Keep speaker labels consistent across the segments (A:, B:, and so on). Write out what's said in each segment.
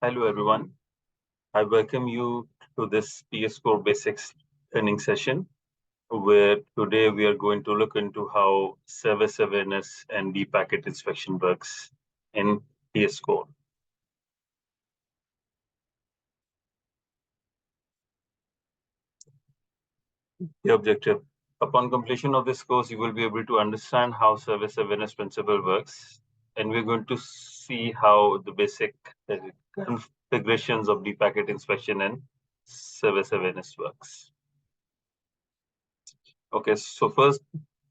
A: Hello everyone. I welcome you to this PS4 Basics training session where today we are going to look into how service awareness and deep packet inspection works in PS4. The objective. Upon completion of this course, you will be able to understand how service awareness principle works, and we're going to see how the basic configurations of deep packet inspection and service awareness works. Okay, so first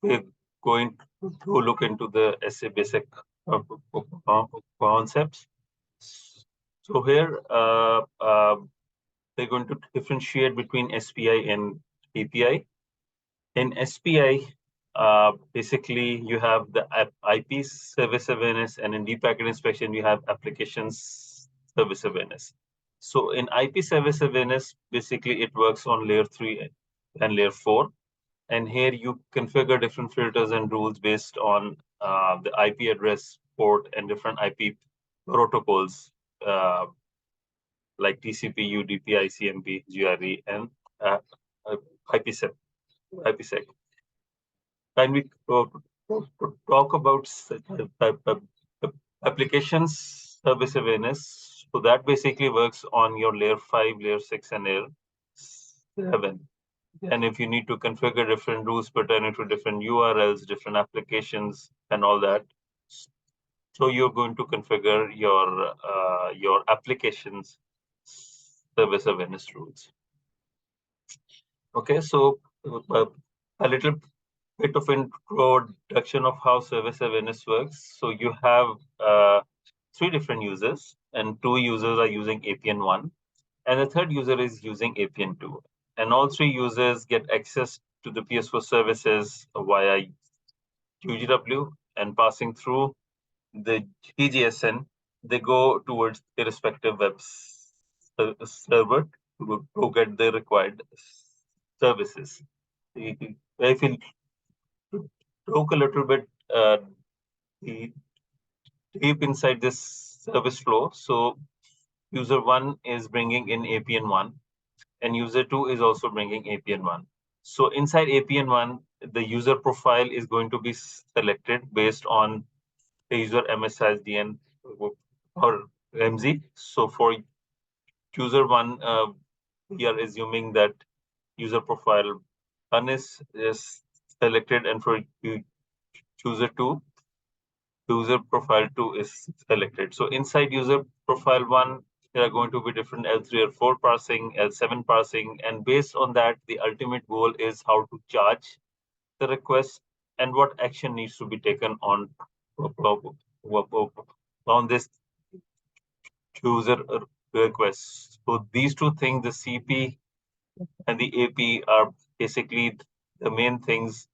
A: we're going to look into the SA basic concepts. So here they're going to differentiate between SPI and DPI. In SPI, basically you have the IP service awareness, and in deep packet inspection you have applications service awareness. So in IP service awareness, basically it works on layer 3 and layer 4. And here you configure different filters and rules based on the IP address, port, and different IP protocols like TCP, UDP, ICMP, GRE, and uh, uh, IPsec. IPsec. Can we talk about applications service awareness? So that basically works on your layer 5, layer 6, and layer 7. And if you need to configure different rules pertaining to different URLs, different applications, and all that, so you're going to configure your applications service awareness rules. Okay, so a little bit of introduction of how service awareness works. So you have three different users, and two users are using APN1, and the third user is using APN2. And all three users get access to the PS4 services via UGW, and passing through the GGSN, they go towards the respective web server to get the required services. If you look a little bit deep inside this service flow, so user 1 is bringing in APN1, and user 2 is also bringing APN1. So inside APN1, the user profile is going to be selected based on the user MSISDN or MZ. So for user 1, we are assuming that user profile 1 is selected, and for user 2, user profile 2 is selected. So inside user profile 1, there are going to be different L3 or 4 parsing, L7 parsing, and based on that, the ultimate goal is how to charge the request and what action needs to be taken on this user request. So these two things, the CP and the AP, are basically the main things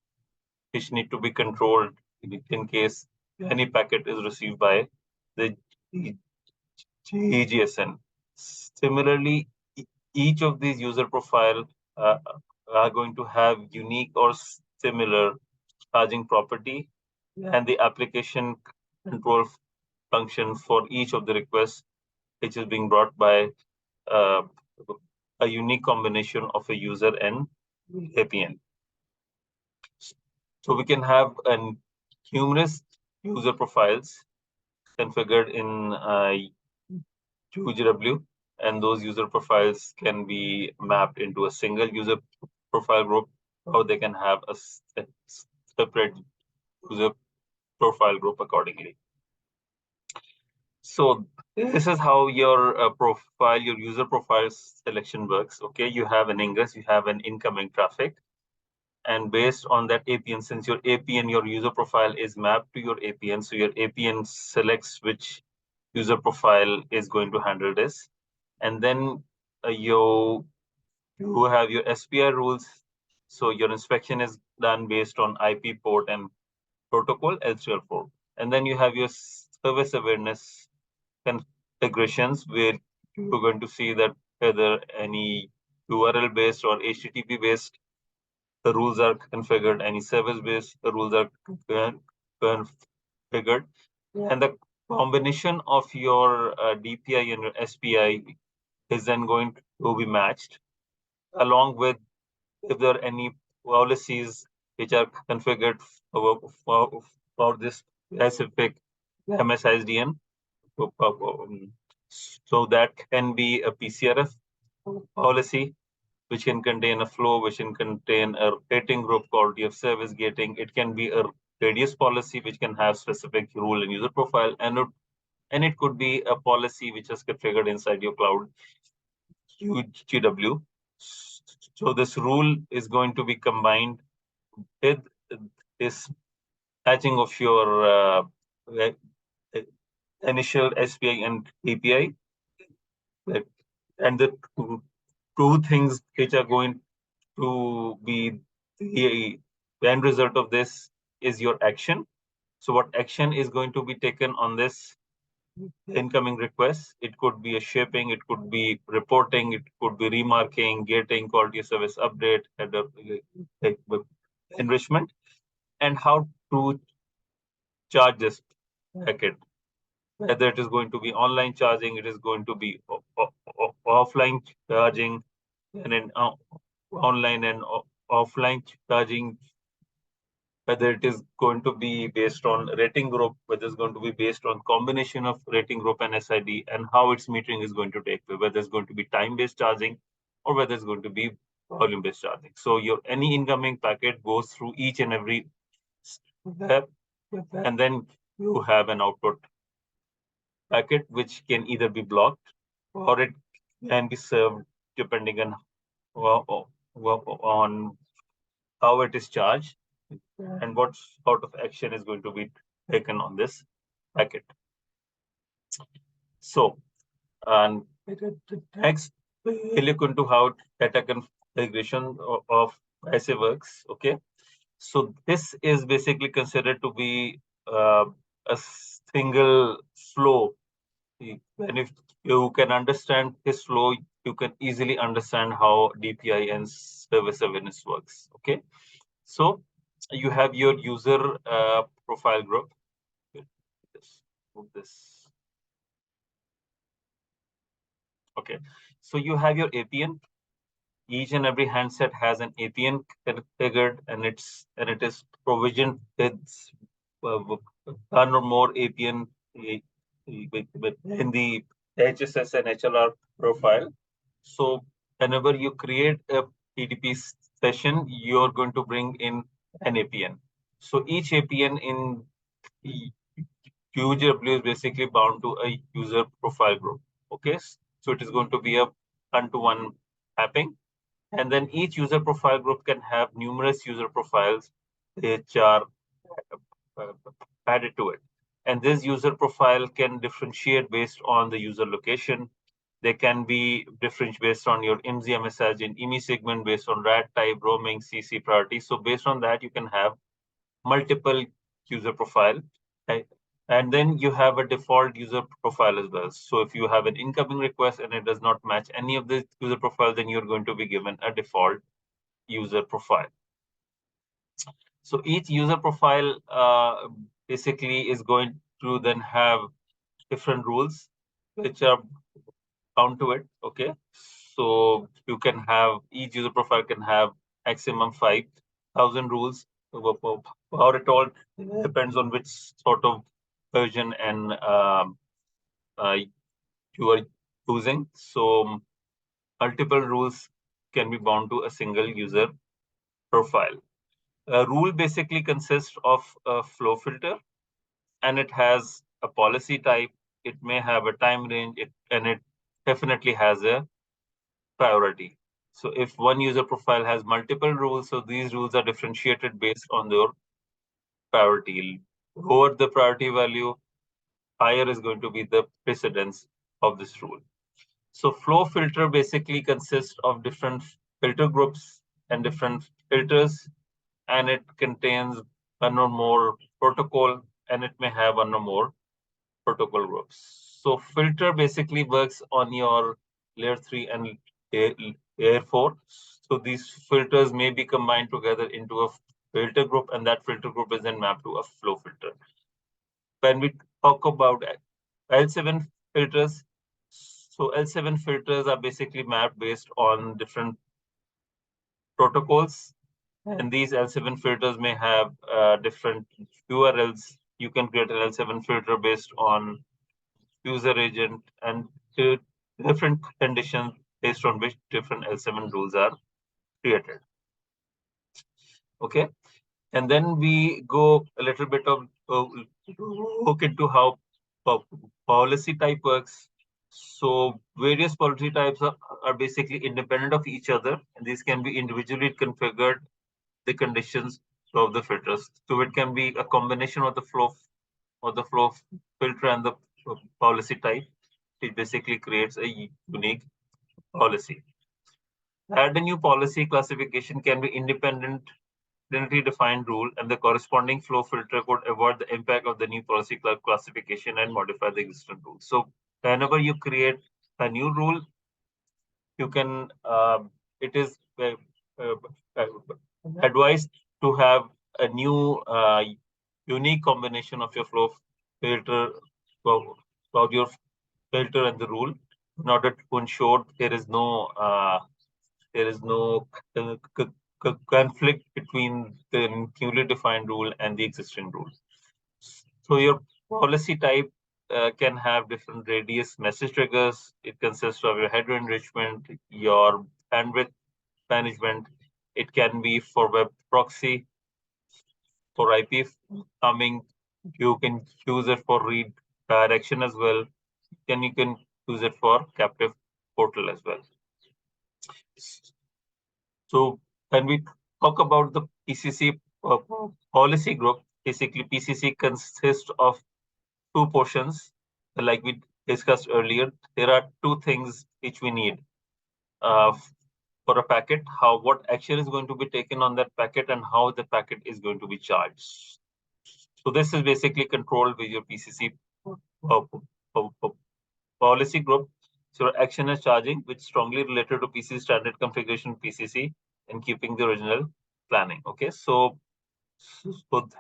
A: which need to be controlled in case any packet is received by the GGSN. Similarly, each of these user profile uh, are going to have unique or similar charging property, and the application control function for each of the requests, which is being brought by uh, a unique combination of a user and APN. So we can have numerous user profiles configured in UGW, and those user profiles can be mapped into a single user profile group, or they can have a separate user profile group accordingly. So this is how your profile, your user profile selection works. Okay, you have an ingress, you have an incoming traffic, and based on that APN, since your APN, your user profile is mapped to your APN, so your APN selects which user profile is going to handle this, and then you have your SPI rules. So your inspection is done based on IP port and protocol L3 or 4, and then you have your service awareness configurations where you're going to see that whether any URL based or HTTP based the rules are configured, any service based the rules are configured, and the combination of your DPI and your SPI is then going to be matched, along with if there are any policies which are configured for this specific MSISDN. So that can be a PCRF policy, which can contain a flow, which can contain a rating group, quality of service gating. It can be a radius policy, which can have specific rule and user profile, and it could be a policy which is configured inside your cloud QGW. So this rule is going to be combined with this matching of your initial SPI and API, and the two things which are going to be the end result of this is your action. So what action is going to be taken on this incoming request? It could be a shipping, it could be reporting, it could be remarking, gating, quality of service update, and enrichment, and how to charge this packet. Whether it is going to be online charging, it is going to be offline charging, and then online and offline charging, whether it is going to be based on rating group, whether it's going to be based on combination of rating group and SID, and how its metering is going to take place, whether it's going to be time-based charging or whether it's going to be volume-based charging. So your any incoming packet goes through each and every step, and then you have an output packet which can either be blocked or it can be served depending on how it is charged and what sort of action is going to be taken on this packet. So, and next, we'll look into how data configuration of SA works. Okay, so this is basically considered to be a single flow. And if you can understand this flow, you can easily understand how DPI and service awareness works. Okay, so you have your user profile group. Let's move this. Okay, so you have your APN. Each and every handset has an APN configured, and it is provisioned with one or more APN in the HSS and HLR profile. So whenever you create a PDP session, you're going to bring in an APN. So each APN in QGW is basically bound to a user profile group. Okay, so it is going to be a one-to-one mapping, and then each user profile group can have numerous user profiles which are added to it. And this user profile can differentiate based on the user location. They can be different based on your IMSI message in IMI segment, based on RAT type, roaming, CC priority. So based on that, you can have multiple user profile. Right? And then you have a default user profile as well. So if you have an incoming request and it does not match any of the user profile, then you're going to be given a default user profile. So each user profile basically is going to then have different rules which are bound to it. Okay, so you can have each user profile can have maximum 5,000 rules. How it all depends on which sort of version and you are using. So multiple rules can be bound to a single user profile. A rule basically consists of a flow filter, and it has a policy type. It may have a time range, and it definitely has a priority. So if one user profile has multiple rules, so these rules are differentiated based on their priority. Lower the priority value, higher is going to be the precedence of this rule. So flow filter basically consists of different filter groups and different filters, and it contains one or more protocol, and it may have one or more protocol groups. So filter basically works on your layer 3 and layer 4. So these filters may be combined together into a filter group, and that filter group is then mapped to a flow filter. When we talk about L7 filters. So L7 filters are basically mapped based on different protocols, and these L7 filters may have different URLs. You can create an L7 filter based on user agent and different conditions based on which different L7 rules are created. Okay, and then we go a little bit of look into how policy type works. So various policy types are basically independent of each other, and these can be individually configured the conditions of the filters. So it can be a combination of the flow filter and the policy type. It basically creates a unique policy. Add a new policy classification can be independently defined rule, and the corresponding flow filter could avoid the impact of the new policy classification and modify the existing rule. So whenever you create a new rule, you can it is uh, uh, advised to have a new unique combination of your flow filter of your filter and the rule in order to ensure there is no conflict between the newly defined rule and the existing rule. So your policy type can have different radius message triggers. It consists of your header enrichment, your bandwidth management. It can be for web proxy, for IP farming. You can use it for redirection as well. Then you can use it for captive portal as well. So when we talk about the PCC policy group, basically PCC consists of two portions. Like we discussed earlier, there are two things which we need uh, for a packet, what action is going to be taken on that packet and how the packet is going to be charged. So this is basically controlled with your PCC uh, policy group. So action is charging, which is strongly related to PCC standard configuration PCC and keeping the original planning. Okay, so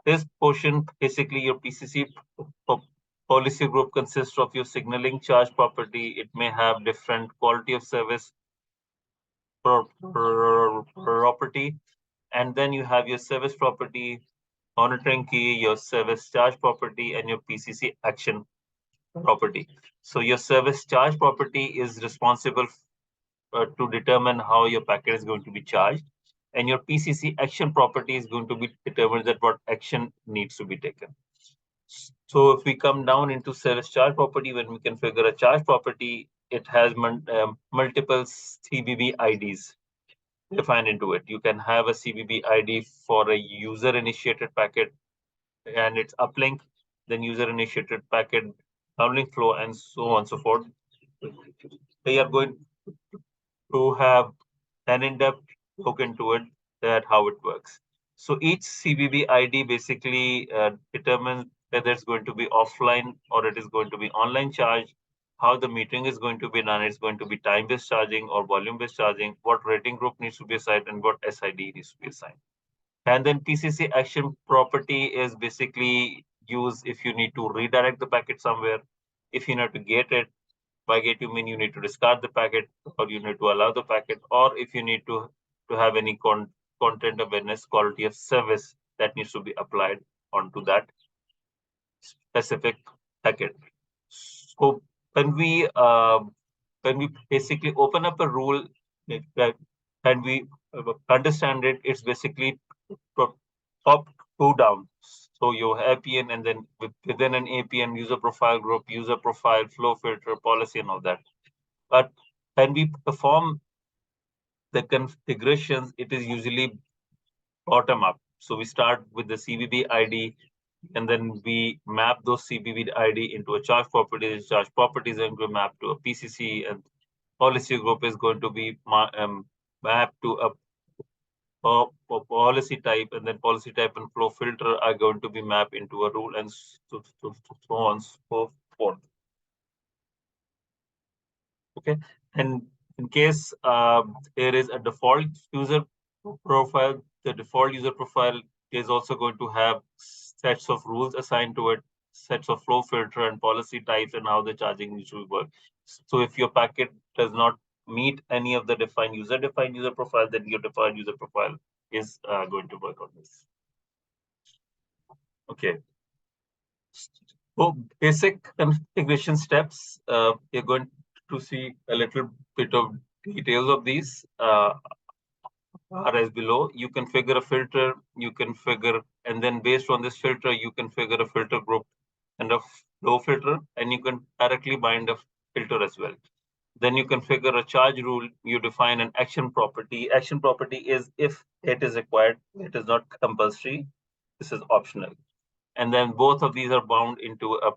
A: this portion, basically your PCC policy group consists of your signaling charge property. It may have different quality of service property, and then you have your service property, monitoring key, your service charge property, and your PCC action property. So your service charge property is responsible to determine how your packet is going to be charged, and your PCC action property is going to be determined that what action needs to be taken. So if we come down into service charge property, when we configure a charge property, it has multiple CBB IDs defined into it. You can have a CBB ID for a user initiated packet and its uplink, then user initiated packet, downlink flow, and so on and so forth. They are going to have an in-depth look into it, that how it works. So each CBB ID basically determines whether it's going to be offline or it is going to be online charge, how the metering is going to be done. It's going to be time-based charging or volume-based charging, what rating group needs to be assigned, and what SID needs to be assigned. And then PCC action property is basically used if you need to redirect the packet somewhere, if you need to gate it. By gate, you mean you need to discard the packet or you need to allow the packet, or if you need to have any content awareness quality of service that needs to be applied onto that specific packet. So when we basically open up a rule and we understand it, it's basically top to down. So you have APN, and then within an APN, user profile group, user profile, flow filter, policy, and all that. But when we perform the configurations, it is usually bottom up. So we start with the CBB ID, and then we map those CBB ID into a charge property. Charge properties are going to map to a PCC, and policy group is going to be mapped to a policy type, and then policy type and flow filter are going to be mapped into a rule, and so on and so forth. Okay, and in case there is a default user profile, the default user profile is also going to have sets of rules assigned to it. sets of flow filter and policy types and how the charging usually work. So if your packet does not meet any of the defined user profile, then your defined user profile is going to work on this. Okay. So basic configuration steps, you're going to see a little bit of details of these are as below. You configure a filter, you configure, and then based on this filter, you configure a filter group and a flow filter, and you can directly bind a filter as well. Then you configure a charge rule, you define an action property. Action property is if it is required, it is not compulsory, this is optional. And then both of these are bound into a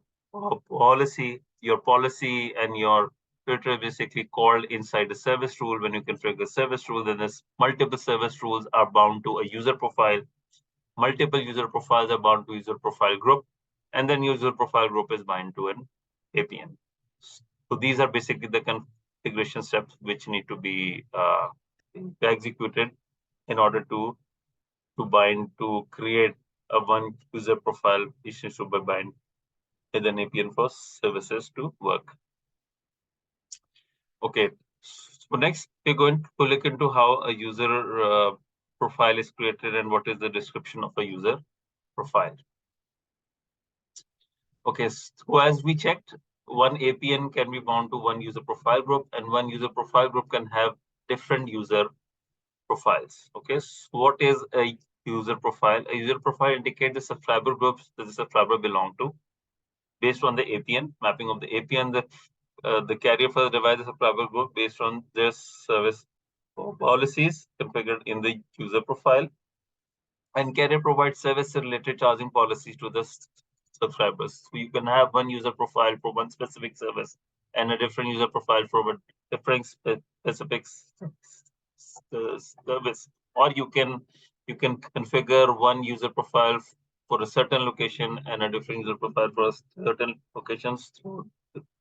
A: policy. Your policy and your filter is basically called inside the service rule. When you configure service rule, then there's multiple service rules are bound to a user profile. Multiple user profiles are bound to user profile group, and then user profile group is bound to an APN. So these are basically the configuration steps which need to be executed in order to bind to create a one user profile which needs to be bind with an APN for services to work. Okay, so next we're going to look into how a user profile is created and what is the description of a user profile. Okay, so as we checked, one APN can be bound to one user profile group, and one user profile group can have different user profiles. Okay, so what is a user profile? A user profile indicates the subscriber groups that the subscriber belong to. Based on the APN, mapping of the APN, the carrier for the device subscriber group based on their service policies configured in the user profile. And carrier provides service-related charging policies to the subscribers. So you can have one user profile for one specific service and a different user profile for a different specific service. Or you can configure one user profile for a certain location and a different user profile for a certain locations. So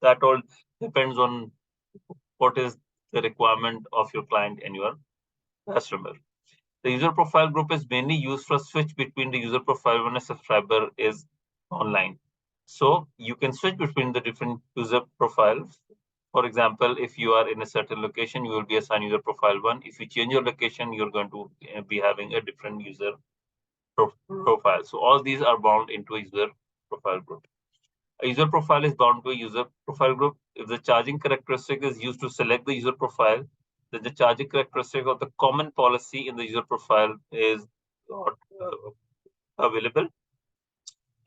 A: that all depends on what is the requirement of your client and your customer. The user profile group is mainly used for switch between the user profile when a subscriber is online. So you can switch between the different user profiles. For example, if you are in a certain location, you will be assigned user profile 1. If you change your location, you're going to be having a different user profile. So all these are bound into a user profile group. A user profile is bound to a user profile group. If the charging characteristic is used to select the user profile, then the charging characteristic of the common policy in the user profile is not available.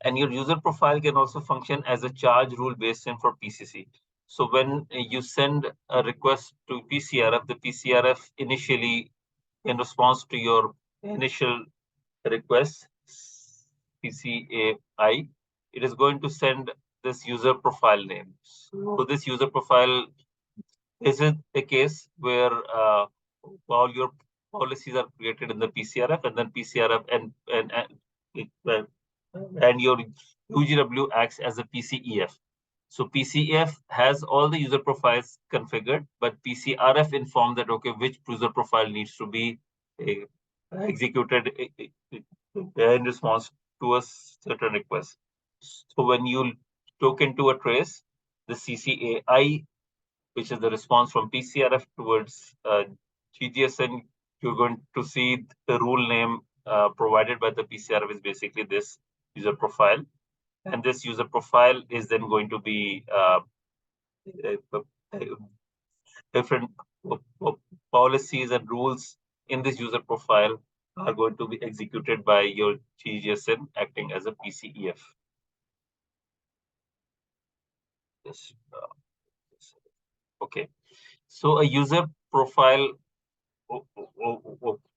A: And your user profile can also function as a charge rule based in for PCC. So when you send a request to PCRF, the PCRF initially, in response to your initial request, PCAI, it is going to send this user profile name. So this user profile is it a case where all your policies are created in the PCRF, and then PCRF and your UGW acts as a PCEF. So PCEF has all the user profiles configured, but PCRF informed that okay, which user profile needs to be executed in response to a certain request. So when you took into a trace, the CCAI, which is the response from PCRF towards GGSN, you're going to see the rule name provided by the PCRF is basically this user profile. And this user profile is then going to be different policies and rules in this user profile are going to be executed by your GGSN acting as a PCEF. Yes. Okay. So a user profile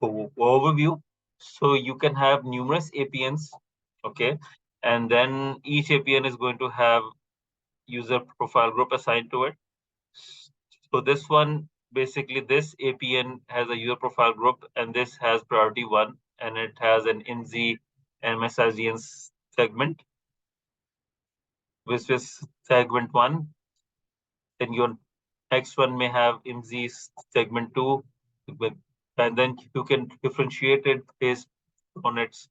A: overview. So you can have numerous APNs, okay, and then each APN is going to have user profile group assigned to it. So this one, basically this APN has a user profile group, and this has priority 1, and it has an IMSI and MSIGN segment, which is segment 1. Then your next one may have IMSI segment 2, and then you can differentiate it based on its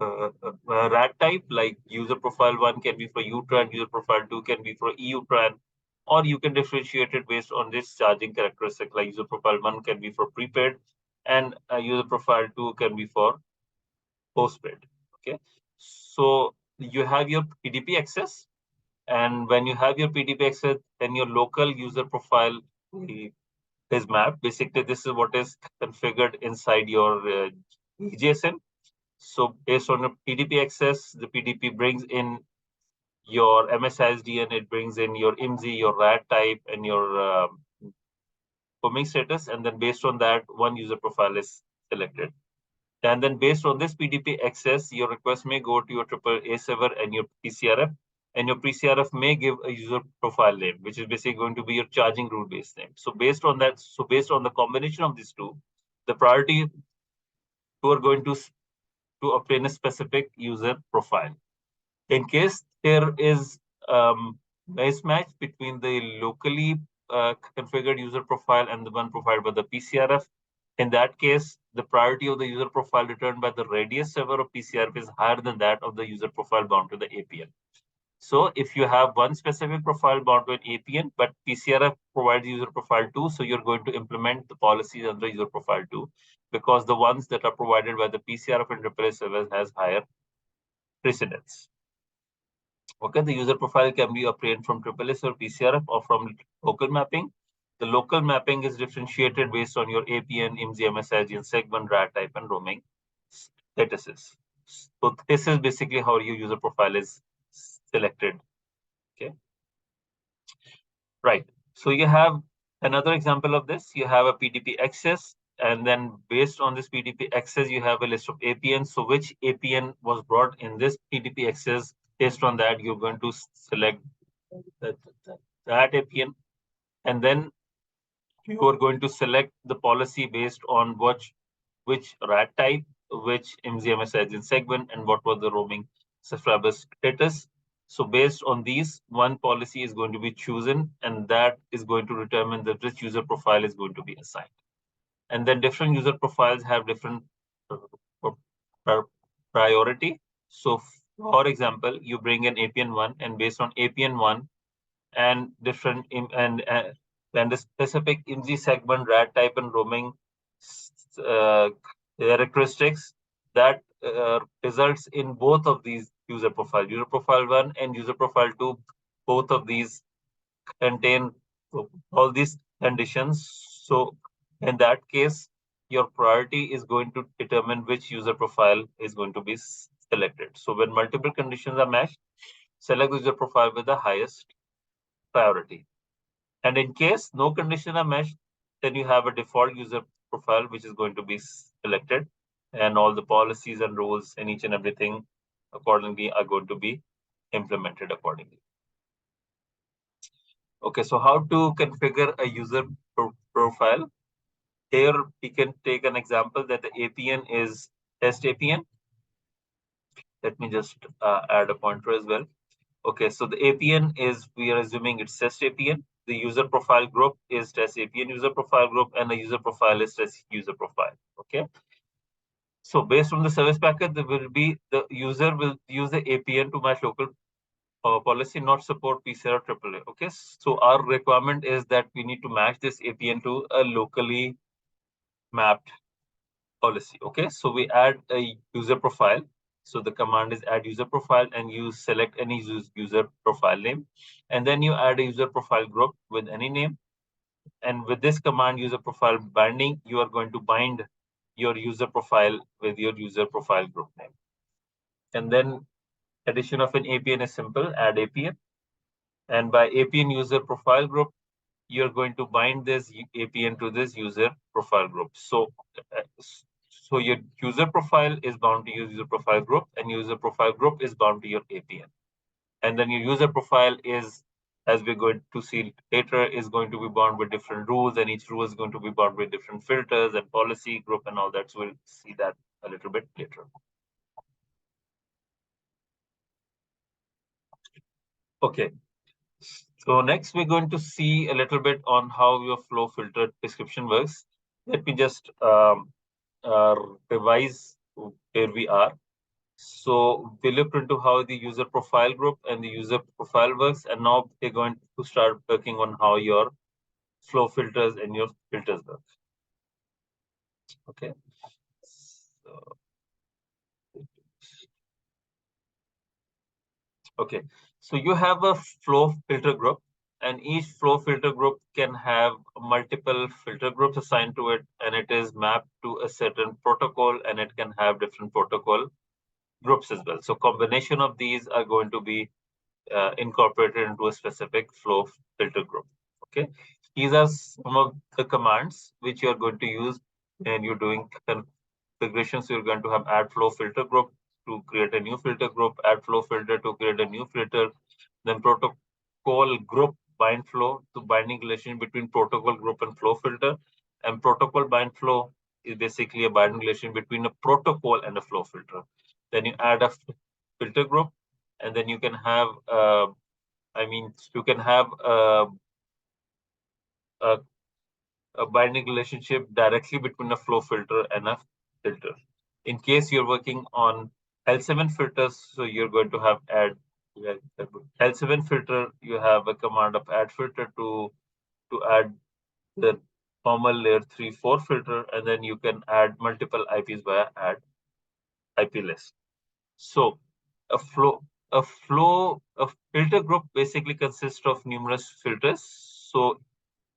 A: RAT type, like user profile 1 can be for UTran, user profile 2 can be for EUTran, or you can differentiate it based on this charging characteristic, like user profile 1 can be for prepaid, and user profile 2 can be for postpaid. Okay, so you have your PDP access, and when you have your PDP access, then your local user profile is mapped. Basically, this is what is configured inside your EGSN. So based on your PDP access, the PDP brings in your MSISD and it brings in your IMSI, your RAT type, and your homing status. And then based on that, one user profile is selected. And then based on this PDP access, your request may go to your AAA server and your PCRF. And your PCRF may give a user profile name, which is basically going to be your charging rule based name. So based on that, so based on the combination of these two, the priority you are going to obtain a specific user profile. In case there is mismatch between the locally configured user profile and the one provided by the PCRF, in that case, the priority of the user profile returned by the radius server of PCRF is higher than that of the user profile bound to the APN. So if you have one specific profile bound to an APN, but PCRF provides user profile 2, so you're going to implement the policies under user profile 2, because the ones that are provided by the PCRF and AAA servers has higher precedence. Okay, the user profile can be obtained from AAA or PCRF or from local mapping. The local mapping is differentiated based on your APN, IMSI, MSIG, and segment, RAT type, and roaming statuses. So this is basically how your user profile is selected. Okay, right. So you have another example of this. You have a PDP access, and then based on this PDP access, you have a list of APNs. So which APN was brought in this PDP access? Based on that, you're going to select that, that APN, and then you are going to select the policy based on which RAT type, which MZMS agent segment, and what was the roaming subscriber status. So based on these, one policy is going to be chosen, and that is going to determine that which user profile is going to be assigned. And then different user profiles have different priority. So for example, you bring in APN1, and based on APN1 and different and the specific IMSI segment, RAT type, and roaming uh, characteristics, that results in both of these user profile. User profile 1 and user profile 2, both of these contain all these conditions. So in that case, your priority is going to determine which user profile is going to be selected. So when multiple conditions are matched, select the user profile with the highest priority. And in case no conditions are matched, then you have a default user profile which is going to be selected, and all the policies and rules and each and everything accordingly are going to be implemented accordingly. Okay, so how to configure a user profile? Here we can take an example that the APN is test APN. Let me just add a pointer as well. Okay, so the APN is, we are assuming it's test APN. The user profile group is test APN user profile group, and the user profile is test user profile. Okay. So based on the service packet, there will be the user will use the APN to match local policy, not support PCR or AAA. Okay. So our requirement is that we need to match this APN to a locally mapped policy. Okay. So we add a user profile. So the command is add user profile, and you select any user profile name. And then you add a user profile group with any name. And with this command, user profile binding, you are going to bind your user profile with your user profile group name. And then addition of an APN is simple, add APN. And by APN user profile group, you're going to bind this APN to this user profile group. So your user profile is bound to your user profile group, and user profile group is bound to your APN. And then your user profile is, as we're going to see later, is going to be bound with different rules, and each rule is going to be bound with different filters and policy group and all that. So we'll see that a little bit later. Okay. So next we're going to see a little bit on how your flow filter description works. Let me just revise where we are. So we looked into how the user profile group and the user profile works, and now they're going to start working on how your flow filters and your filters work. Okay. So, okay. So you have a flow filter group, and each flow filter group can have multiple filter groups assigned to it, and it is mapped to a certain protocol, and it can have different protocol groups as well. So combination of these are going to be incorporated into a specific flow filter group. Okay, these are some of the commands which you are going to use when you're doing configuration. So you're going to have add flow filter group to create a new filter group, add flow filter to create a new filter, then protocol group bind flow to binding relation between protocol group and flow filter, and protocol bind flow is basically a binding relation between a protocol and a flow filter. Then you add a filter group, and then you can have you can have a, a binding relationship directly between a flow filter and a filter. In case you're working on L7 filters, so you're going to have add L7 filter, you have a command of add filter to add the normal layer 3-4 filter, and then you can add multiple IPs via add IP list. So a a filter group basically consists of numerous filters. So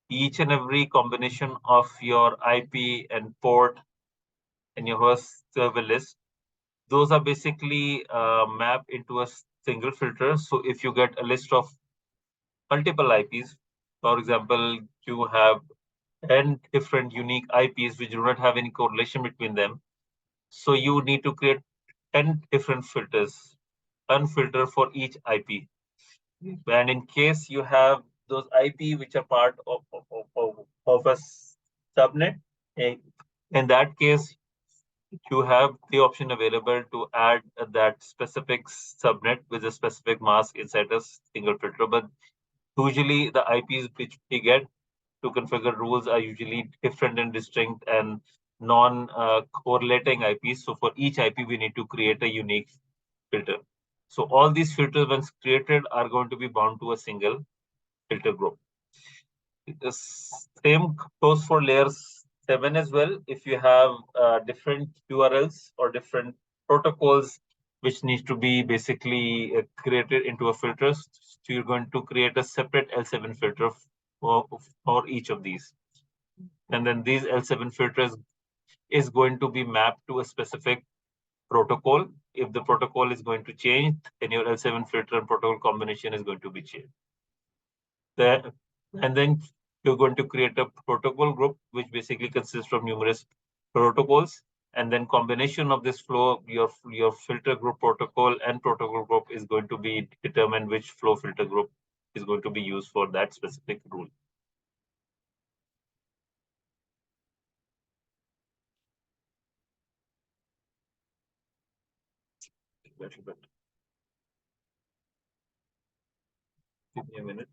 A: each and every combination of your IP and port and your host server list, those are basically mapped into a single filter. So if you get a list of multiple IPs, for example, you have 10 different unique IPs which do not have any correlation between them. So you need to create 10 different filters, one filter for each IP. And in case you have those IP which are part of a subnet, eh, in that case, you have the option available to add that specific subnet with a specific mask inside a single filter. But usually the IPs which we get to configure rules are usually different and distinct and non-correlating IPs. So for each IP, we need to create a unique filter. So all these filters, once created, are going to be bound to a single filter group. The same goes for layers 7 as well. If you have different URLs or different protocols which needs to be basically created into a filter, so you're going to create a separate L7 filter for each of these. And then these L7 filters is going to be mapped to a specific protocol. If the protocol is going to change, then your L7 filter and protocol combination is going to be changed. And then you're going to create a protocol group, which basically consists of numerous protocols. And then combination of this flow, your filter group protocol and protocol group is going to be determined which flow filter group is going to be used for that specific rule. Give me a minute.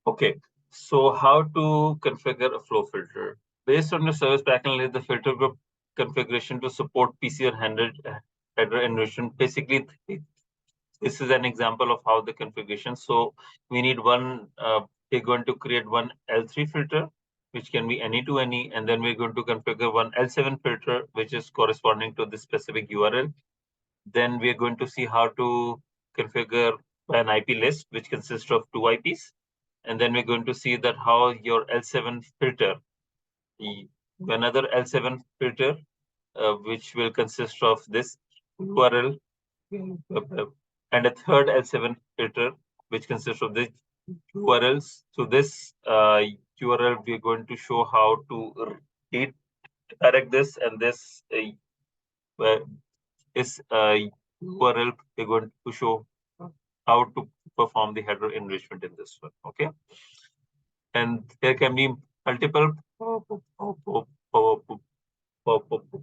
A: Okay, so how to configure a flow filter? Based on your service package list, the filter group configuration to support PCR header enrichment. Basically, this is an example of how the configuration. So we need we're going to create one L3 filter, which can be any to any, and then we're going to configure one L7 filter, which is corresponding to this specific URL. Then we're going to see how to configure an IP list, which consists of two IPs. And then we're going to see that how your L7 filter, another L7 filter, which will consist of this URL and a third L7 filter, which consists of the URLs. So this URL, we're going to show how to redirect this, and this is URL, we're going to show how to perform the header enrichment in this one. Okay. And there can be multiple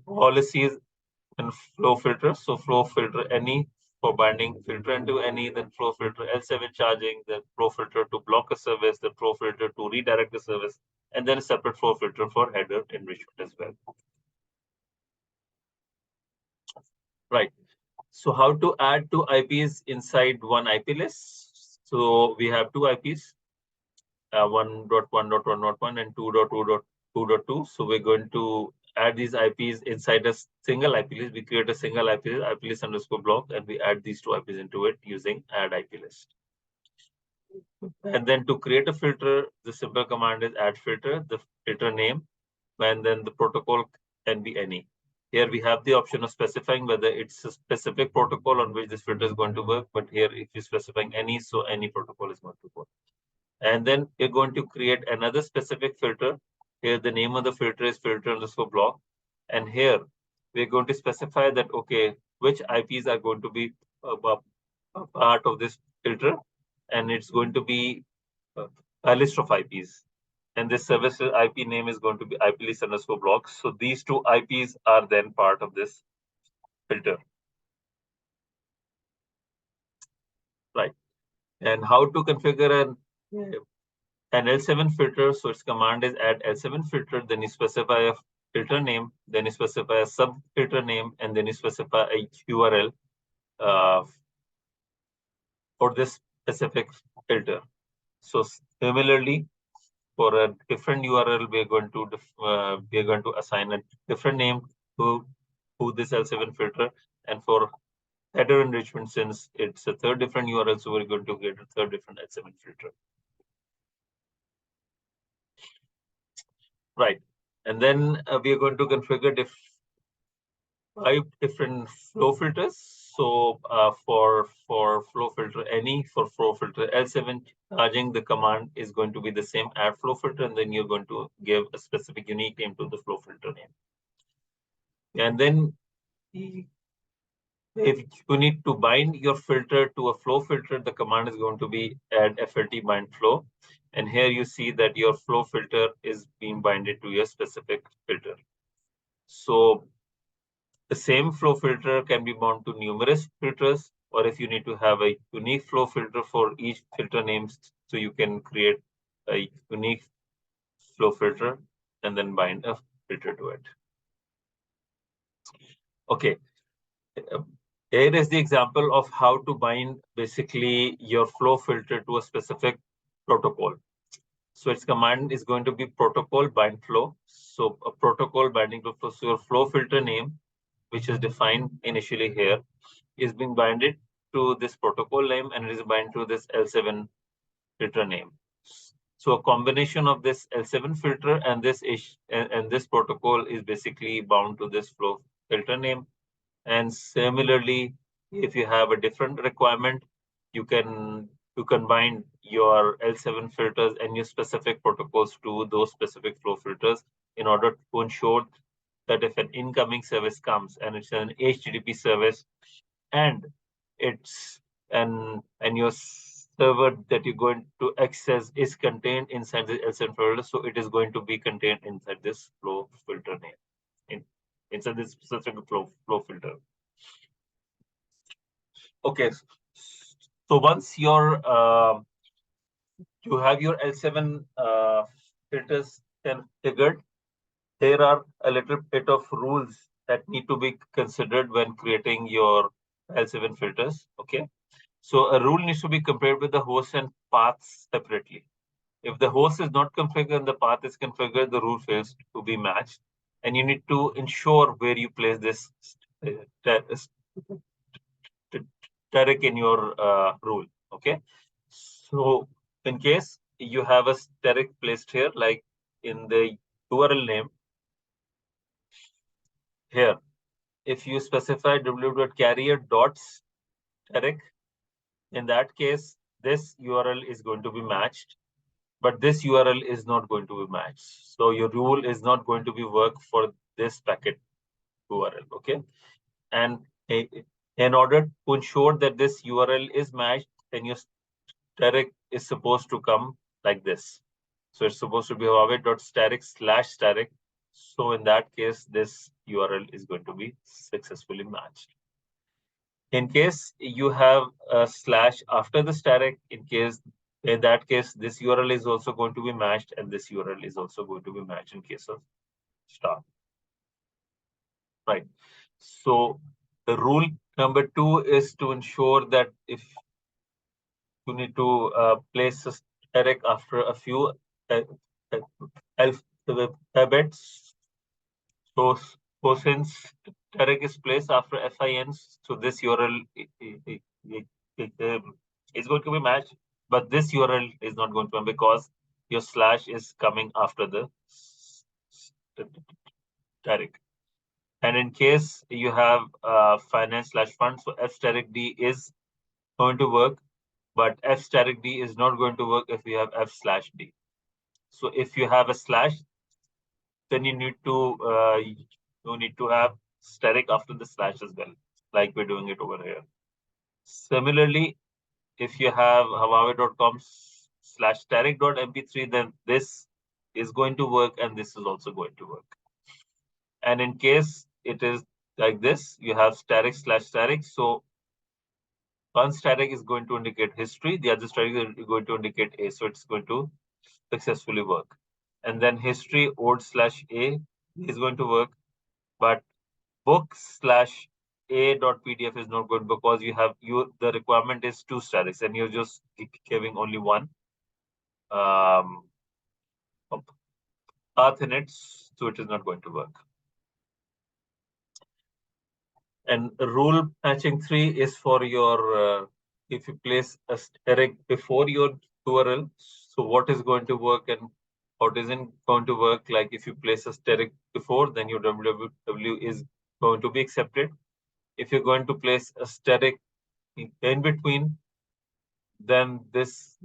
A: policies and flow filters. So flow filter any for binding filter into any, then flow filter L7 charging, then flow filter to block a service, then flow filter to redirect the service, and then a separate flow filter for header enrichment as well. Right. So how to add two IPs inside one IP list? So we have two IPs, 1.1.1.1 and 2.2.2.2. So we're going to add these IPs inside a single IP list. We create a single IP list underscore block, and we add these two IPs into it using add IP list. And then to create a filter, the simple command is add filter, the filter name, and then the protocol can be any. Here we have the option of specifying whether it's a specific protocol on which this filter is going to work. But here, if you're specifying any, so any protocol is going to work. And then you're going to create another specific filter. Here, the name of the filter is filter underscore block. And here, we're going to specify that, okay, which IPs are going to be a part of this filter. And it's going to be a list of IPs. And this service IP name is going to be IP list underscore blocks. So these two IPs are then part of this filter. Right. And how to configure an L7 filter. So its command is add L7 filter, then you specify a filter name, then you specify a sub filter name, and then you specify a URL for this specific filter. So similarly, for a different URL, we're going to assign a different name to this L7 filter, and for header enrichment, since it's a third different URL, so we're going to get a third different L7 filter. Right. And then we are going to configure 5 different flow filters. So for flow filter any, for flow filter L7, charging the command is going to be the same add flow filter, and then you're going to give a specific unique name to the flow filter name. And then if you need to bind your filter to a flow filter, the command is going to be add FLT bind flow. And here you see that your flow filter is being binded to your specific filter. So the same flow filter can be bound to numerous filters, or if you need to have a unique flow filter for each filter names, so you can create a unique flow filter and then bind a filter to it. Okay. Here is the example of how to bind basically your flow filter to a specific protocol. So its command is going to be protocol bind flow. So a protocol binding to flow. So your flow filter name, which is defined initially here, is being binded to this protocol name, and it is bind to this L7 filter name. So a combination of this L7 filter and this protocol is basically bound to this flow filter name. And similarly, if you have a different requirement, you can bind your L7 filters and your specific protocols to those specific flow filters in order to ensure that if an incoming service comes and it's an HTTP service, and it's and your server that you're going to access is contained inside the L7 filter, so it is going to be contained inside this flow filter name, inside this specific flow filter. Okay, so once you have your L7 filters configured, there are a little bit of rules that need to be considered when creating your L7 filters. Okay, so a rule needs to be compared with the host and paths separately. If the host is not configured and the path is configured, the rule fails to be matched, and you need to ensure where you place this static in your rule. Okay, so in case you have a static placed here, like in the URL name here, if you specify www.carrier.static, in that case, this URL is going to be matched, but this URL is not going to be matched. So your rule is not going to be work for this packet URL. Okay, and in order to ensure that this URL is matched, then your static is supposed to come like this. So it's supposed to be Huawei.static/static. So in that case, this URL is going to be successfully matched. In case you have a slash after the static, in that case, this URL is also going to be matched, and this URL is also going to be matched in case of star. Right. So The rule number 2 is to ensure that if you need to place a static after a few alphabets. So, since static is placed after fin, so this URL is going to be matched, but this URL is not going to be because your slash is coming after the static. And in case you have finance slash fund, so f static d is going to work, but f static d is not going to work if you have f slash d. So if you have a slash, then you need to have static after the slash as well, like we're doing it over here. Similarly, if you have Huawei.com slash static.mp3, then this is going to work and this is also going to work. And in case it is like this, you have static slash static. So one static is going to indicate history, the other static is going to indicate A. So it's going to successfully work. And then history ode slash A is going to work, but book slash a.pdf is not good because the requirement is 2 statics and you're just giving only one path in it, so it is not going to work. And rule matching 3 is for your if you place a static before your URL, so what is going to work and what isn't going to work. Like if you place a static before, then your www is going to be accepted. If you're going to place a static in between, then this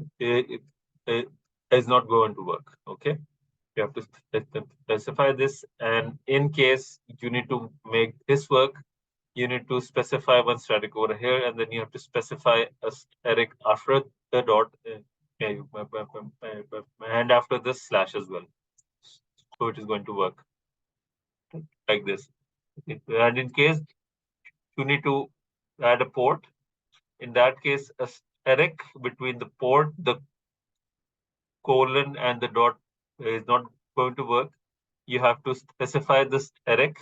A: is not going to work. Okay, you have to specify this, and in case you need to make this work, you need to specify one static over here, and then you have to specify a static after the dot and after the slash as well. So it is going to work like this. And in case you need to add a port, in that case, a static between the port, the colon, and the dot is not going to work. You have to specify the static,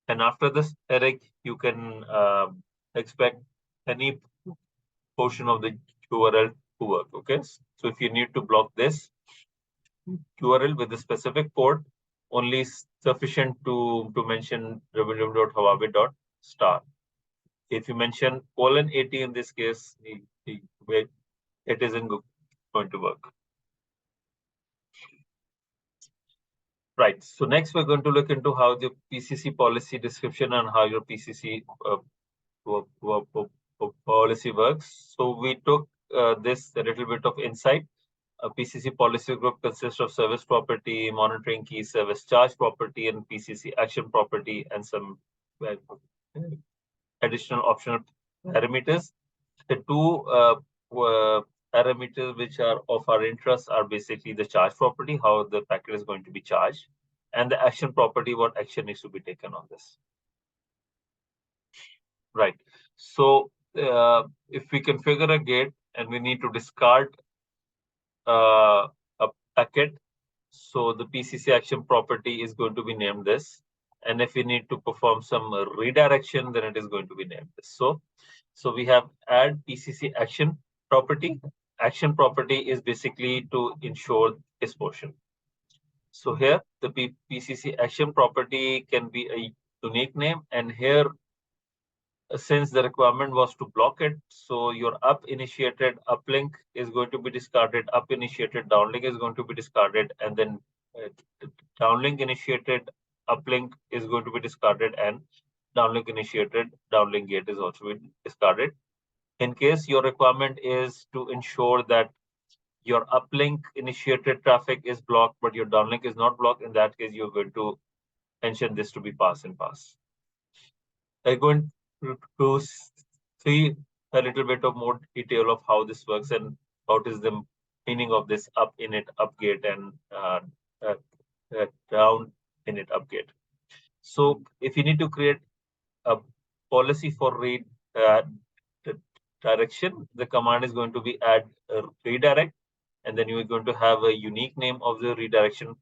A: and after the static, you can expect any portion of the URL to work. Okay, so if you need to block this URL with a specific port, only sufficient to mention www.huawei.star. If you mention :80 in this case, it isn't going to work. Right. So next we're going to look into how the PCC policy description and how your PCC policy works. So we took this a little bit of insight. A PCC policy group consists of service property, monitoring key, service charge property, and PCC action property, and some additional optional parameters. The two parameters which are of our interest are basically the charge property, how the packet is going to be charged, and the action property, what action needs to be taken on this. Right. So if we configure a gate and we need to discard a packet, so the PCC action property is going to be named this. And if we need to perform some redirection, then it is going to be named this. So we have add PCC action property. Action property is basically to ensure this portion. So here the PCC action property can be a unique name, and here since the requirement was to block it, so your up initiated uplink is going to be discarded, up initiated downlink is going to be discarded, and then downlink initiated uplink is going to be discarded, and downlink initiated downlink gate is also be discarded. In case your requirement is to ensure that your uplink initiated traffic is blocked, but your downlink is not blocked, in that case, you're going to mention this to be pass and pass. I'm going to see a little bit of more detail of how this works and what is the meaning of this up init upgate and down init upgate. So if you need to create a policy for read direction, the command is going to be add redirect, and then you're going to have a unique name of the redirection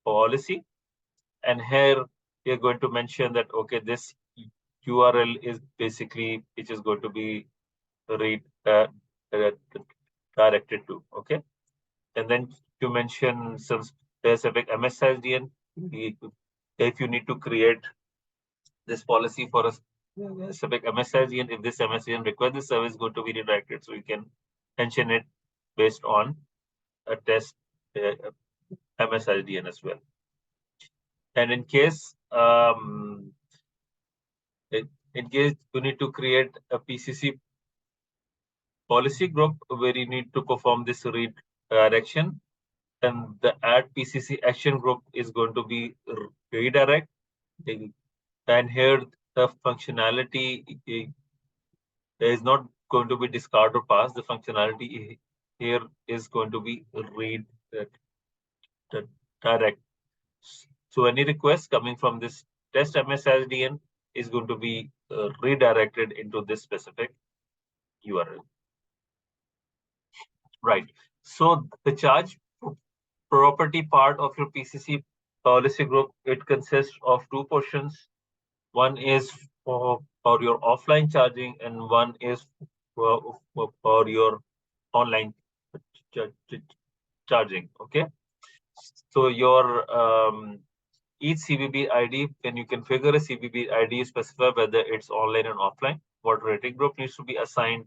A: policy. And here you're going to mention that, okay, this URL is basically which is going to be read directed to. Okay, and then you mention some specific MSISDN. If you need to create this policy for a specific MSISDN, if this MSISDN requires this service going to be redirected, so you can mention it based on a test MSISDN as well. And in case in case you need to create a PCC policy group where you need to perform this redirection, and the add PCC action group is going to be redirect. And here the functionality is not going to be discard or pass. The functionality here is going to be read direct. So any request coming from this test MSISDN is going to be redirected into this specific URL. Right. So the charge property part of your PCC policy group, it consists of two portions. One is for your offline charging, and one is for your online charging. Okay. So your each CBB ID, when you configure a CBB ID, you specify whether it's online and offline, what rating group needs to be assigned,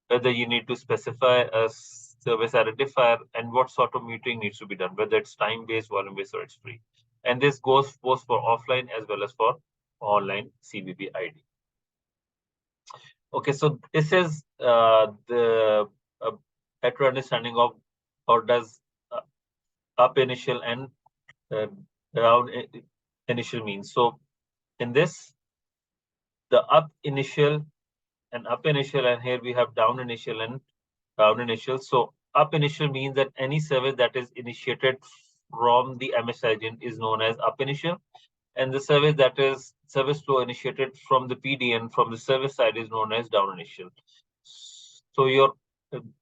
A: whether you need to specify a service identifier, and what sort of metering needs to be done, whether it's time-based, volume-based, or it's free. And this goes both for offline as well as for online CBB ID. Okay, so this is the better understanding of how does up initial and down initial means. So in this, the up initial and up initial, and here we have down initial and down initial. So up initial means that any service that is initiated from the MSIGN is known as up initial, and the service that is service flow initiated from the PDN from the service side is known as down initial. So your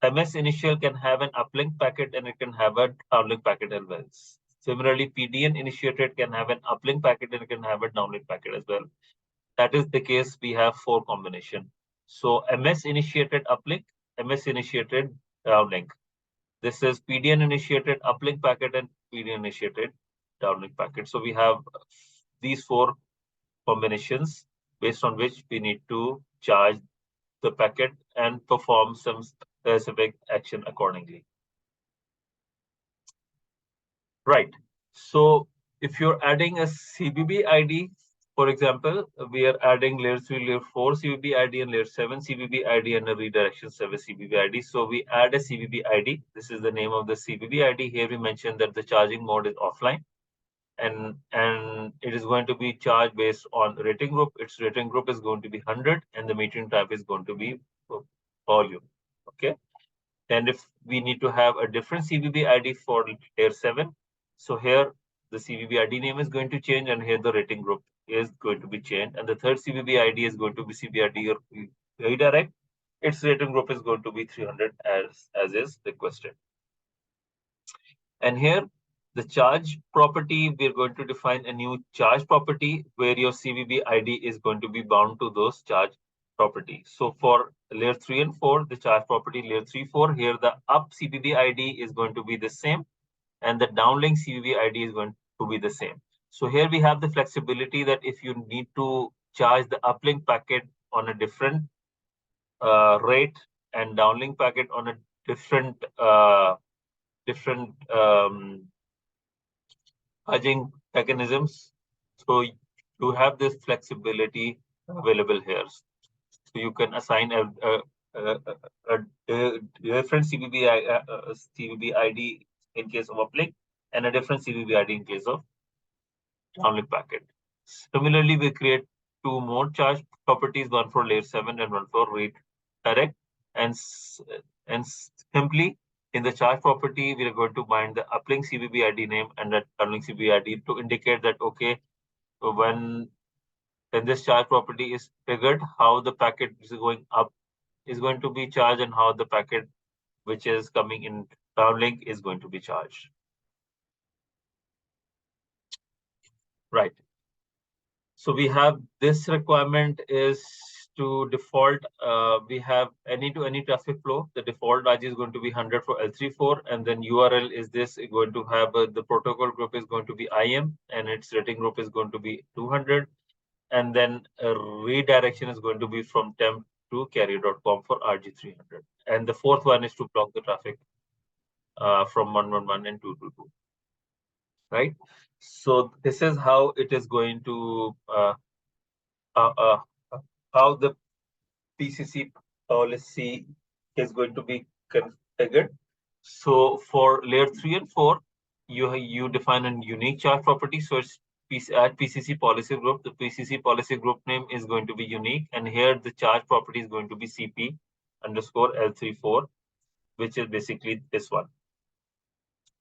A: MS initial can have an uplink packet and it can have a downlink packet as well. Similarly, PDN initiated can have an uplink packet and it can have a downlink packet as well. That is the case. We have four combination. So MS initiated uplink, MS initiated downlink. This is PDN initiated uplink packet and PDN initiated downlink packet. So we have these four combinations based on which we need to charge the packet and perform some specific action accordingly. Right. So if you're adding a CBB ID, for example, we are adding layer 3, layer 4 CBB ID and layer 7 CBB ID and a redirection service CBB ID. So we add a CBB ID. This is the name of the CBB ID. Here we mentioned that the charging mode is offline, and it is going to be charged based on rating group. Its rating group is going to be 100, and the metering type is going to be volume. Okay. And if we need to have a different CBB ID for layer 7, so here the CBB ID name is going to change, and here the rating group is going to be changed. And the third CBB ID is going to be CBB ID redirect. Its rating group is going to be 300 as is requested. And here the charge property, we're going to define a new charge property where your CBB ID is going to be bound to those charge property. So for layer 3 and 4, the charge property layer 3, 4, here the up CBB ID is going to be the same, and the downlink CBB ID is going to be the same. So here we have the flexibility that if you need to charge the uplink packet on a different rate and downlink packet on a different charging mechanisms, so you have this flexibility available here. So you can assign a different CBB ID in case of uplink and a different CBB ID in case of downlink packet. Similarly, we create two more charge properties, one for layer 7 and one for redirect. And simply in the charge property, we are going to bind the uplink CBB ID name and the downlink CBB ID to indicate that, okay, when this charge property is triggered, how the packet is going up is going to be charged and how the packet which is coming in downlink is going to be charged. Right. So we have this requirement is to default, we have any to any traffic flow. The default RG is going to be 100 for L34, and then URL is this going to have the protocol group is going to be IM, and its rating group is going to be 200, and then a redirection is going to be from temp to carrier.com for RG300. And the fourth one is to block the traffic from 111 and 222, right? So this is how it is going to uh, uh, how the PCC policy is going to be configured. So for layer 3 and 4, you define a unique charge property. So it's at PCC policy group. The PCC policy group name is going to be unique, and here the charge property is going to be CP underscore L34, which is basically this one.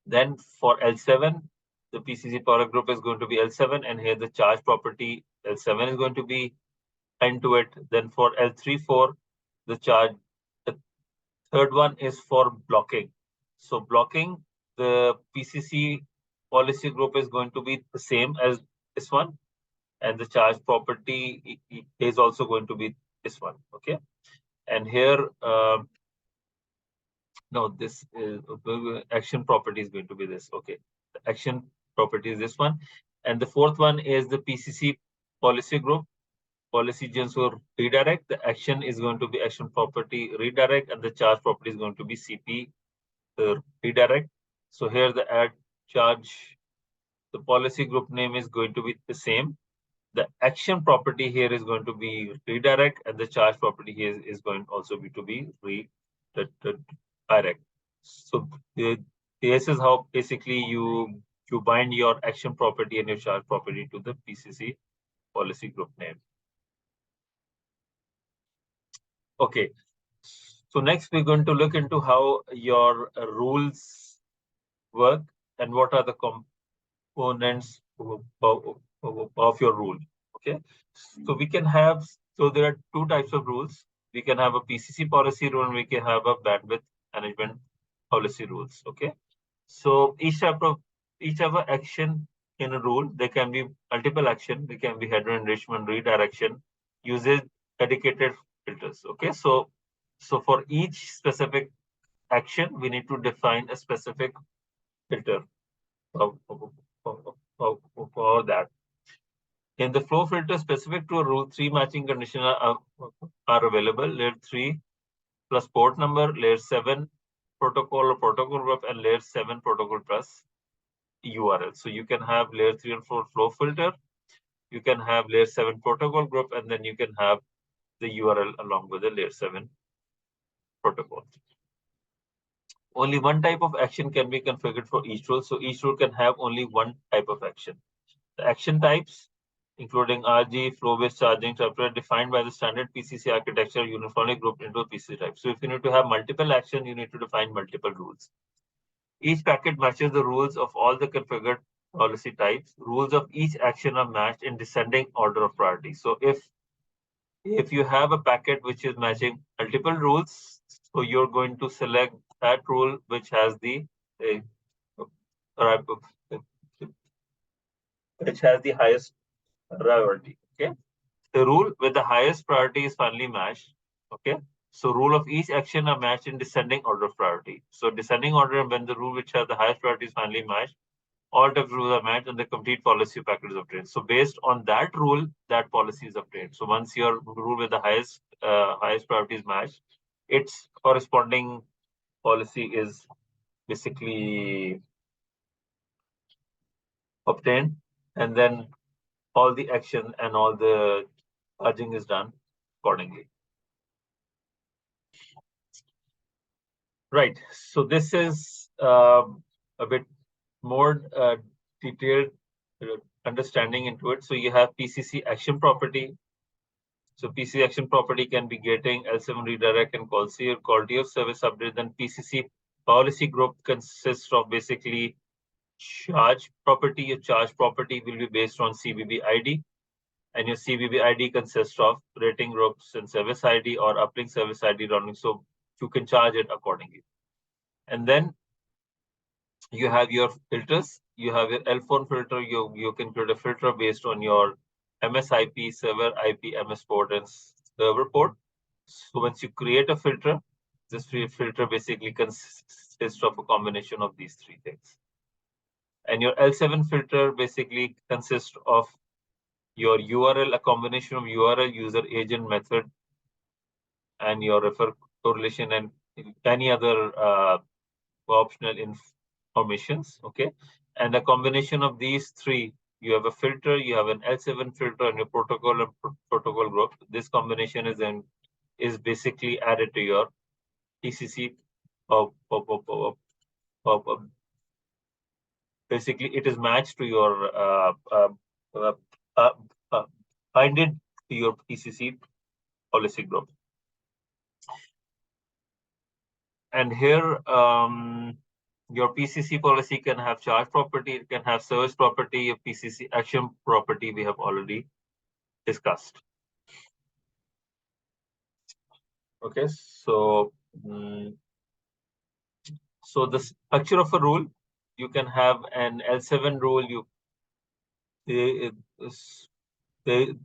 A: Then for L7, the PCC policy group is going to be L7, and here the charge property L7 is going to be into it. Then for L34, the third one is for blocking. So blocking, the PCC policy group is going to be the same as this one, and the charge property is also going to be this one. Okay, and here no, this is action property is going to be this. Okay, the action property is this one, and the fourth one is the PCC policy group. Policy gens for redirect. The action is going to be action property redirect, and the charge property is going to be CP redirect. So here the add charge, the policy group name is going to be the same. The action property here is going to be redirect, and the charge property here is going also to be redirect. So this is how basically you bind your action property and your charge property to the PCC policy group name. Okay, so next we're going to look into how your rules work and what are the components of your rule. Okay, so we can have, so there are two types of rules. We can have a PCC policy rule and we can have a bandwidth management policy rules. Okay, so each of action in a rule, there can be multiple action, there can be header enrichment, redirection, uses dedicated filters. Okay, so for each specific action, we need to define a specific filter for that. In the flow filter specific to a rule, 3 matching conditions are available. Layer 3 plus port number, layer 7 protocol or protocol group, and layer 7 protocol plus URL. So you can have layer 3 and 4 flow filter, you can have layer 7 protocol group, and then you can have the URL along with the layer 7 protocol. Only one type of action can be configured for each rule. So each rule can have only one type of action. The action types, including RG, flow-based charging, are defined by the standard PCC architecture uniformly grouped into a PCC type. So if you need to have multiple actions, you need to define multiple rules. Each packet matches the rules of all the configured policy types. Rules of each action are matched in descending order of priority. So if you have a packet which is matching multiple rules, so you're going to select that rule which has the highest priority. Okay, the rule with the highest priority is finally matched. Okay, so rule of each action are matched in descending order of priority. So descending order, when the rule which has the highest priority is finally matched, all the rules are matched and the complete policy packet is obtained. So based on that rule, that policy is obtained. So once your rule with the highest priority is matched, its corresponding policy is basically obtained, and then all the action and all the charging is done accordingly. Right. So this is a bit more detailed understanding into it. So you have PCC action property. So PCC action property can be getting L7 redirect and quality of service update. Then PCC policy group consists of basically charge property. Your charge property will be based on CBB ID, and your CBB ID consists of rating groups and service ID or uplink service ID running. So you can charge it accordingly. And then you have your filters. You have your L4 filter. You can create a filter based on your MS IP, server IP, MS port, and server port. So once you create a filter, this filter basically consists of a combination of these three things. And your L7 filter basically consists of your URL, a combination of URL, user agent, method, and your refer correlation and any other optional informations. Okay. And a combination of these three, you have a filter, you have an L7 filter, and your protocol and protocol group. This combination is basically added to your TCC. Basically, it is matched to your uh, uh, binded to your TCC policy group. And here, your PCC policy can have charge property, it can have service property, your PCC action property we have already discussed. Okay, so so the structure of a rule, you can have an L7 rule. It's an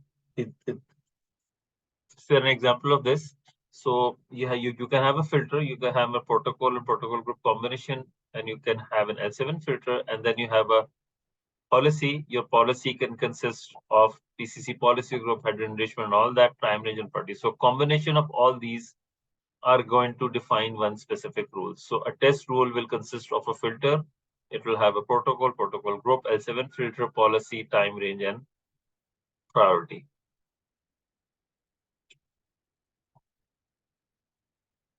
A: example of this. So you can have a filter, you can have a protocol and protocol group combination, and you can have an L7 filter, and then you have a policy. Your policy can consist of PCC policy group, header enrichment, all that, time range and party. So combination of all these are going to define one specific rule. So a test rule will consist of a filter. It will have a protocol, protocol group, L7 filter, policy, time range, and priority.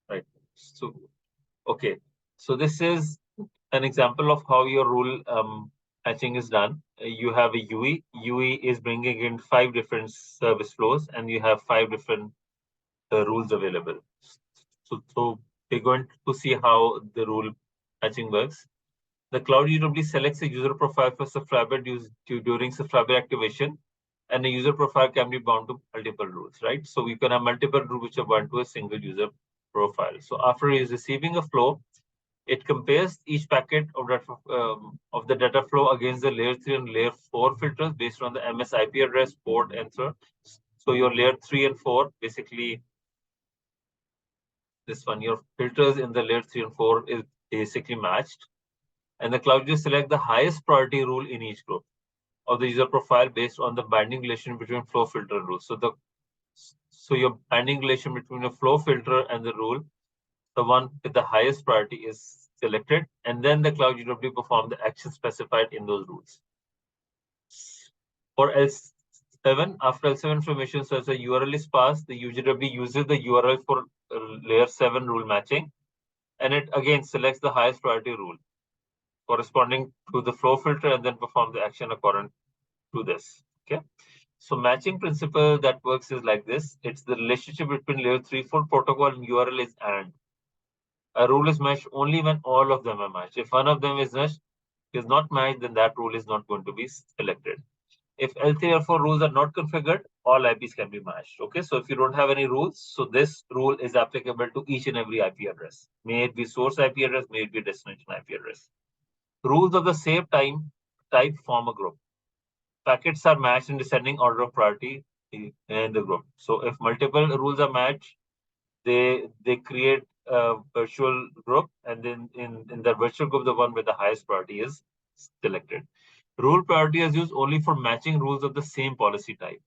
A: Right. So, okay. So this is an example of how your rule matching is done. You have a UE. UE is bringing in 5 different service flows, and you have 5 different rules available. So we're going to see how the rule matching works. The cloud UWD selects a user profile for subscriber during subscriber activation, and a user profile can be bound to multiple rules, right? So we can have multiple rules which are bound to a single user profile. So after he is receiving a flow, it compares each packet of the data flow against the layer 3 and layer 4 filters based on the MS IP address, port, and so your layer 3 and 4, basically this one, your filters in the layer 3 and 4 is basically matched. And the cloud user select the highest priority rule in each group of the user profile based on the binding relation between flow filter and rule. So your binding relation between the flow filter and the rule, the one with the highest priority is selected, and then the cloud UWD perform the action specified in those rules. For L7, after L7 information such as a URL is passed, the UWD uses the URL for layer 7 rule matching, and it again selects the highest priority rule corresponding to the flow filter and then perform the action according to this. Okay. So matching principle that works is like this. It's the relationship between layer 3 full protocol and URL is AND. A rule is matched only when all of them are matched. If one of them is not matched, then that rule is not going to be selected. If L3 or 4 rules are not configured, all IPs can be matched. Okay, so if you don't have any rules, so this rule is applicable to each and every IP address. May it be source IP address, may it be destination IP address. Rules of the same type form a group. Packets are matched in descending order of priority in the group. So if multiple rules are matched, they create a virtual group, and then in the virtual group, the one with the highest priority is selected. Rule priority is used only for matching rules of the same policy type.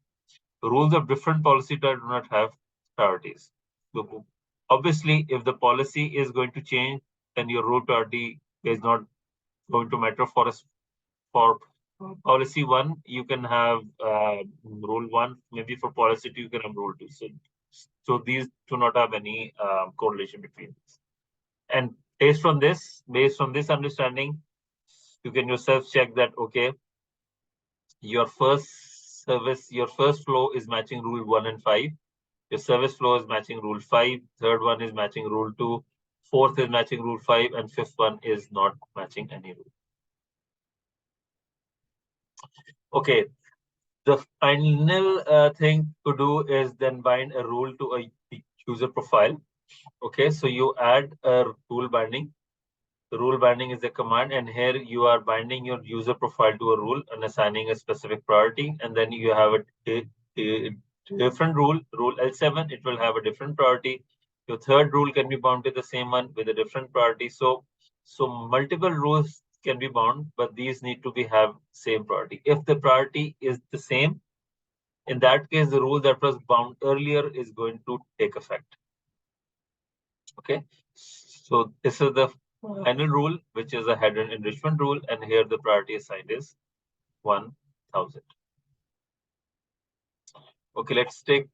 A: Rules of different policy type do not have priorities. So obviously, if the policy is going to change, then your rule priority is not going to matter for us. For policy 1, you can have rule 1. Maybe for policy 2, you can have rule 2. So these do not have any correlation between this. And based on this understanding, you can yourself check that, okay, your first flow is matching rule 1 and 5. Your service flow is matching rule 5. Third one is matching rule 2. Fourth is matching rule 5. And fifth one is not matching any rule. Okay. The final thing to do is then bind a rule to a user profile. Okay, so you add a rule binding. The rule binding is the command, and here you are binding your user profile to a rule and assigning a specific priority, and then you have a different rule, rule L7, it will have a different priority. Your third rule can be bound to the same one with a different priority. So multiple rules can be bound, but these need to be have same priority. If the priority is the same, in that case, the rule that was bound earlier is going to take effect. Okay, so this is the final rule, which is a header enrichment rule, and here the priority assigned is 1000. Okay, let's take